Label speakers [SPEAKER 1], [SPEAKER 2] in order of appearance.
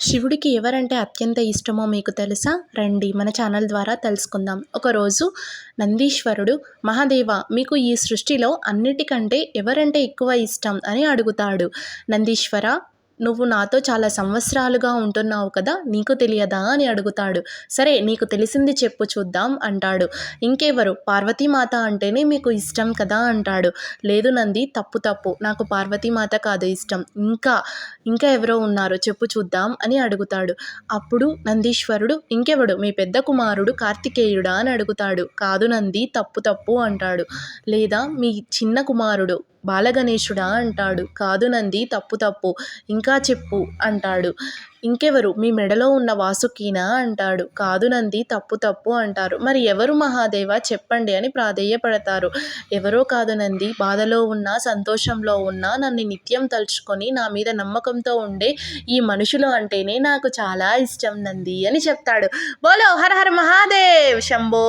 [SPEAKER 1] శివుడికి ఎవరంటే అత్యంత ఇష్టమో మీకు తెలుసా? రండి మన ఛానల్ ద్వారా తెలుసుకుందాం. ఒకరోజు నందీశ్వరుడు, మహాదేవ మీకు ఈ సృష్టిలో అన్నిటికంటే ఎవరంటే ఎక్కువ ఇష్టం అని అడుగుతాడు. నందీశ్వర, నువ్వు నాతో చాలా సంవత్సరాలుగా ఉంటున్నావు కదా, నీకు తెలియదా అని అడుగుతాడు. సరే నీకు తెలిసింది చెప్పు చూద్దాం అంటాడు. ఇంకెవరు, పార్వతీమాత అంటేనే మీకు ఇష్టం కదా అంటాడు. లేదు నంది, తప్పు, నాకు పార్వతీమాత కాదు ఇష్టం, ఇంకా ఎవరో ఉన్నారు చెప్పు చూద్దాం అని అడుగుతాడు. అప్పుడు నందీశ్వరుడు, ఇంకెవడు, మీ పెద్ద కుమారుడు కార్తికేయుడా అని అడుగుతాడు. కాదు నంది, తప్పు అంటాడు. లేదా మీ చిన్న కుమారుడు బాలగణేశుడా అంటాడు. కాదు నంది, తప్పు, ఇంకా చెప్పు అంటాడు. ఇంకెవరు, మీ మెడలో ఉన్న వాసుకీనా అంటాడు. కాదు నంది, తప్పు అంటారు. మరి ఎవరు మహాదేవ చెప్పండి అని ప్రాధేయపడతారు. ఎవరో కాదు నంది, బాధలో ఉన్నా సంతోషంలో ఉన్నా నన్ను నిత్యం తలుచుకొని నా మీద నమ్మకంతో ఉండే ఈ మనుషులు అంటేనే నాకు చాలా ఇష్టం నంది అని చెప్తాడు. బోలో హర హర మహాదేవ్, శంభో